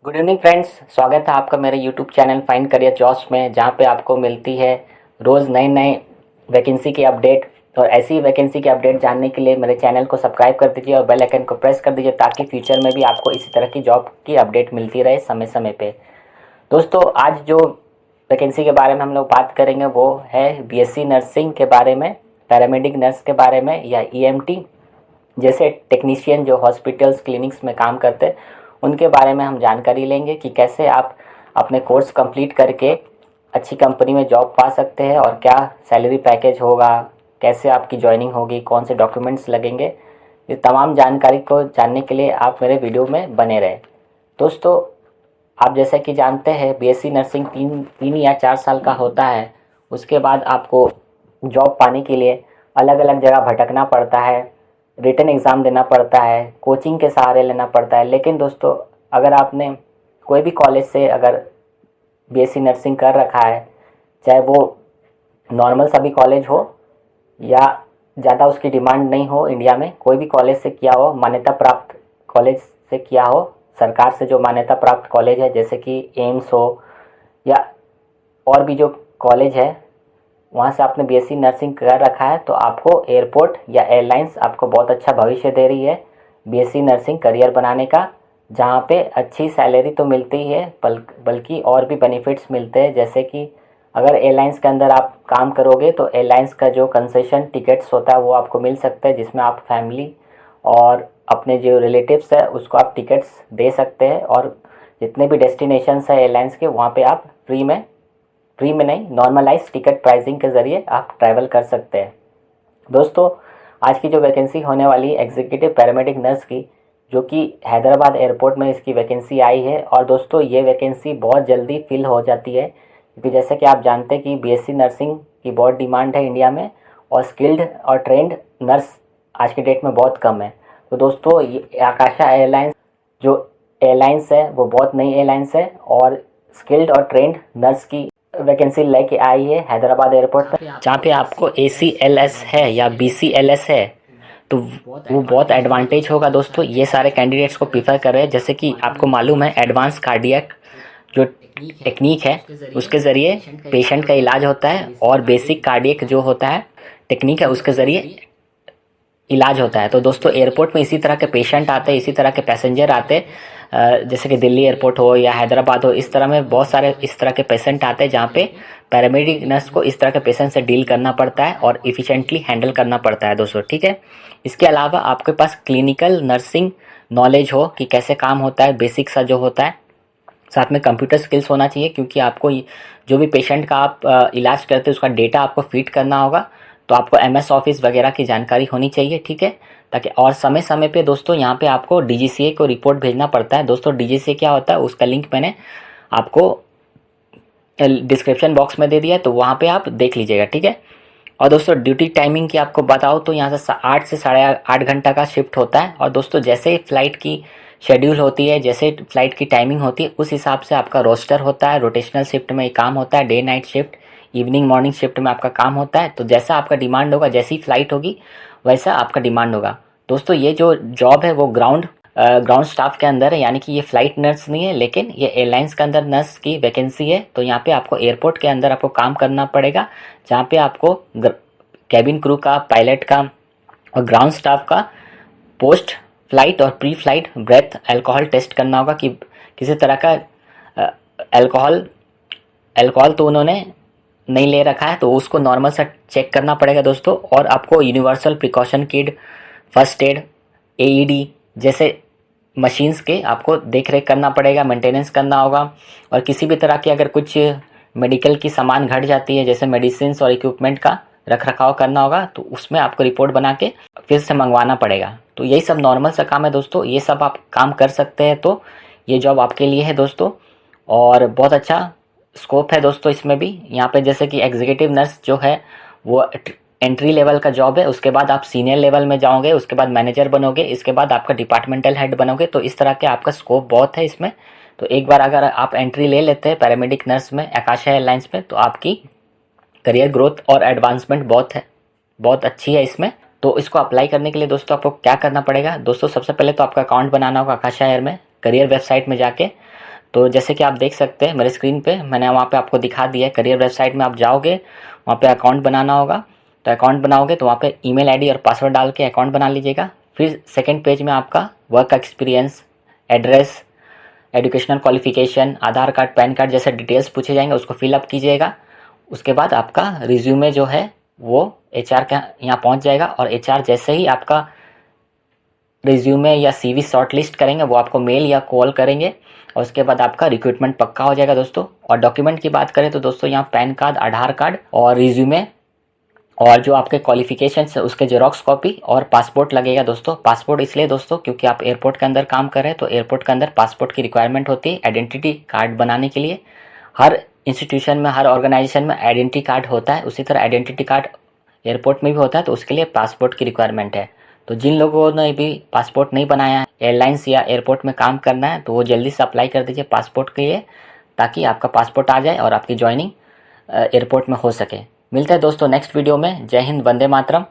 Good evening friends, स्वागत है आपका मेरे YouTube channel find career jobs में, जहां पे आपको मिलती है रोज़ नए नए वैकेंसी की अपडेट। और ऐसी वैकेंसी की अपडेट जानने के लिए मेरे चैनल को सब्सक्राइब कर दीजिए और बेल आइकन को प्रेस कर दीजिए, ताकि फ्यूचर में भी आपको इसी तरह की जॉब की अपडेट मिलती रहे समय समय पे। दोस्तों, आज जो वैकेंसी के बारे में हम लोग बात करेंगे वो है बीएससी नर्सिंग के बारे में, पैरामेडिक नर्स के बारे में, या ईएमटी जैसे टेक्नीशियन जो हॉस्पिटल्स क्लिनिक्स में काम करते हैं उनके बारे में हम जानकारी लेंगे कि कैसे आप अपने कोर्स कंप्लीट करके अच्छी कंपनी में जॉब पा सकते हैं और क्या सैलरी पैकेज होगा, कैसे आपकी ज्वाइनिंग होगी, कौन से डॉक्यूमेंट्स लगेंगे। ये तमाम जानकारी को जानने के लिए आप मेरे वीडियो में बने रहें। दोस्तों, आप जैसे कि जानते हैं बीएससी नर्सिंग तीन या 4 साल का होता है। उसके बाद आपको जॉब पाने के लिए अलग अलग जगह भटकना पड़ता है, रिटन एग्ज़ाम देना पड़ता है, कोचिंग के सहारे लेना पड़ता है। लेकिन दोस्तों, अगर आपने कोई भी कॉलेज से अगर बीएससी नर्सिंग कर रखा है, चाहे वो नॉर्मल सभी कॉलेज हो या ज़्यादा उसकी डिमांड नहीं हो, इंडिया में कोई भी कॉलेज से किया हो, मान्यता प्राप्त कॉलेज से किया हो, सरकार से जो मान्यता प्राप्त कॉलेज है जैसे कि एम्स हो या और भी जो कॉलेज है, वहाँ से आपने बीएससी नर्सिंग कर रखा है, तो आपको एयरपोर्ट या एयरलाइंस आपको बहुत अच्छा भविष्य दे रही है बीएससी नर्सिंग करियर बनाने का, जहाँ पे अच्छी सैलरी तो मिलती ही है बल्कि और भी बेनिफिट्स मिलते हैं। जैसे कि अगर एयरलाइंस के अंदर आप काम करोगे तो एयरलाइंस का जो कंसेशन टिकट्स होता है वो आपको मिल सकता है, जिसमें आप फैमिली और अपने जो रिलेटिव्स है उसको आप टिकट्स दे सकते हैं। और जितने भी डेस्टिनेशंस है एयरलाइंस के, वहाँ पे आप फ्री में नहीं, नॉर्मलाइज टिकट प्राइसिंग के ज़रिए आप ट्रैवल कर सकते हैं। दोस्तों, आज की जो वैकेंसी होने वाली है एग्जीक्यूटिव पैरामेडिक नर्स की, जो कि हैदराबाद एयरपोर्ट में इसकी वैकेंसी आई है। और दोस्तों, ये वैकेंसी बहुत जल्दी फिल हो जाती है, क्योंकि जैसे कि आप जानते हैं कि बीएससी नर्सिंग की बहुत डिमांड है इंडिया में, और स्किल्ड और ट्रेंड नर्स आज की डेट में बहुत कम है। तो दोस्तों, ये आकाशा एयरलाइंस जो एयरलाइंस है वो बहुत नई एयरलाइंस है, और स्किल्ड और ट्रेंड नर्स की वैकेंसी लेके आई है हैदराबाद एयरपोर्ट पर, जहाँ पे आपको ACLS है या BCLS है, तो वो बहुत एडवांटेज होगा। दोस्तों, ये सारे कैंडिडेट्स को प्रीफर कर रहे हैं। जैसे कि आपको मालूम है, एडवांस कार्डियक जो टेक्निक है उसके ज़रिए पेशेंट का इलाज होता है, और बेसिक कार्डियक जो होता है टेक्निक है उसके ज़रिए इलाज होता है। तो दोस्तों, एयरपोर्ट में इसी तरह के पेशेंट आते हैं, इसी तरह के पैसेंजर आते हैं, जैसे कि दिल्ली एयरपोर्ट हो या हैदराबाद हो, इस तरह में बहुत सारे इस तरह के पेशेंट आते हैं, जहाँ पे पैरामेडिक नर्स को इस तरह के पेशेंट से डील करना पड़ता है और इफ़िशेंटली हैंडल करना पड़ता है दोस्तों, ठीक है। इसके अलावा आपके पास क्लिनिकल नर्सिंग नॉलेज हो कि कैसे काम होता है, बेसिक सा जो होता है, साथ में कंप्यूटर स्किल्स होना चाहिए, क्योंकि आपको जो भी पेशेंट का आप इलाज करते हैं उसका डेटा आपको फीड करना होगा। तो आपको MS ऑफिस वगैरह की जानकारी होनी चाहिए, ठीक है, ताकि और समय समय पे दोस्तों यहाँ पे आपको DGCA को रिपोर्ट भेजना पड़ता है। दोस्तों, DGCA क्या होता है उसका लिंक मैंने आपको डिस्क्रिप्शन बॉक्स में दे दिया है, तो वहाँ पे आप देख लीजिएगा, ठीक है। और दोस्तों, ड्यूटी टाइमिंग की आपको बताओ तो यहाँ से 8 से 8.5 घंटा का शिफ्ट होता है। और दोस्तों, जैसे ही फ्लाइट की शेड्यूल होती है, जैसे फ्लाइट की टाइमिंग होती है, उस हिसाब से आपका रोस्टर होता है। रोटेशनल शिफ्ट में काम होता है, day night shift, evening morning shift में आपका काम होता है। तो जैसा आपका डिमांड होगा, जैसी फ्लाइट होगी वैसा आपका डिमांड होगा। दोस्तों, ये जो जॉब है वो ग्राउंड स्टाफ के अंदर है, यानी कि ये फ्लाइट नर्स नहीं है, लेकिन ये एयरलाइंस के अंदर नर्स की वैकेंसी है। तो यहाँ पे आपको एयरपोर्ट के अंदर आपको काम करना पड़ेगा, जहाँ पे आपको कैबिन क्रू का, पायलट का और ग्राउंड स्टाफ का पोस्ट फ्लाइट और pre flight breath alcohol test करना होगा कि किसी तरह का अल्कोहल तो उन्होंने नहीं ले रखा है, तो उसको नॉर्मल सा चेक करना पड़ेगा दोस्तों। और आपको universal precaution kit, first aid, AED जैसे मशीन्स के आपको देख रेख करना पड़ेगा, मेंटेनेंस करना होगा। और किसी भी तरह की अगर कुछ मेडिकल की सामान घट जाती है, जैसे मेडिसिन और इक्विपमेंट का रख रखाव करना होगा, तो उसमें आपको रिपोर्ट बना के फिर से मंगवाना पड़ेगा। तो यही सब नॉर्मल सा काम है दोस्तों, ये सब आप काम कर सकते हैं, तो ये जॉब आपके लिए है दोस्तों। और बहुत अच्छा स्कोप है दोस्तों इसमें भी। यहाँ पे जैसे कि एग्जीक्यूटिव नर्स जो है वो एंट्री लेवल का जॉब है, उसके बाद आप सीनियर लेवल में जाओगे, उसके बाद मैनेजर बनोगे, इसके बाद आपका डिपार्टमेंटल हेड बनोगे। तो इस तरह के आपका स्कोप बहुत है इसमें। तो एक बार अगर आप एंट्री ले लेते हैं पैरामेडिक नर्स में आकाशा एयरलाइंस में, तो आपकी करियर ग्रोथ और एडवांसमेंट बहुत अच्छी है इसमें। तो इसको अप्लाई करने के लिए दोस्तों आपको क्या करना पड़ेगा? दोस्तों, सबसे पहले तो आपका अकाउंट बनाना होगा आकाशा एयर में, करियर वेबसाइट में जाके। तो जैसे कि आप देख सकते हैं मेरे स्क्रीन पे मैंने वहाँ पे आपको दिखा दिया है। करियर वेबसाइट में आप जाओगे, वहाँ पे अकाउंट बनाना होगा। तो अकाउंट बनाओगे तो वहाँ पे ईमेल आईडी और पासवर्ड डाल के अकाउंट बना लीजिएगा। फिर सेकंड पेज में आपका work experience, address, educational qualification, Aadhaar card, PAN card जैसे डिटेल्स पूछे जाएंगे, उसको फिलअप कीजिएगा। उसके बाद आपका रिज्यूमे जो है वो HR के यहाँ पहुँच जाएगा और HR जैसे ही आपका रिज्यूमे या CV शॉर्टलिस्ट करेंगे वो आपको मेल या कॉल करेंगे और उसके बाद आपका रिक्रूटमेंट पक्का हो जाएगा दोस्तों। और डॉक्यूमेंट की बात करें तो दोस्तों यहाँ पैन कार्ड, आधार कार्ड और रिज्यूमे और जो आपके क्वालिफिकेशन है उसके जेरोक्स कॉपी और पासपोर्ट लगेगा दोस्तों। पासपोर्ट इसलिए दोस्तों क्योंकि आप एयरपोर्ट के अंदर काम कर रहे हैं, तो एयरपोर्ट के अंदर पासपोर्ट की रिक्वायरमेंट होती है आइडेंटिटी कार्ड बनाने के लिए। हर इंस्टीट्यूशन में, हर ऑर्गेनाइजेशन में आइडेंटिटी कार्ड होता है, उसी तरह आइडेंटिटी कार्ड एयरपोर्ट में भी होता है, तो उसके लिए पासपोर्ट की रिक्वायरमेंट है। तो जिन लोगों ने भी पासपोर्ट नहीं बनाया है, एयरलाइंस या एयरपोर्ट में काम करना है, तो वो जल्दी से अप्लाई कर दीजिए पासपोर्ट के लिए, ताकि आपका पासपोर्ट आ जाए और आपकी ज्वाइनिंग एयरपोर्ट में हो सके। मिलते हैं दोस्तों नेक्स्ट वीडियो में। जय हिंद, वंदे मातरम।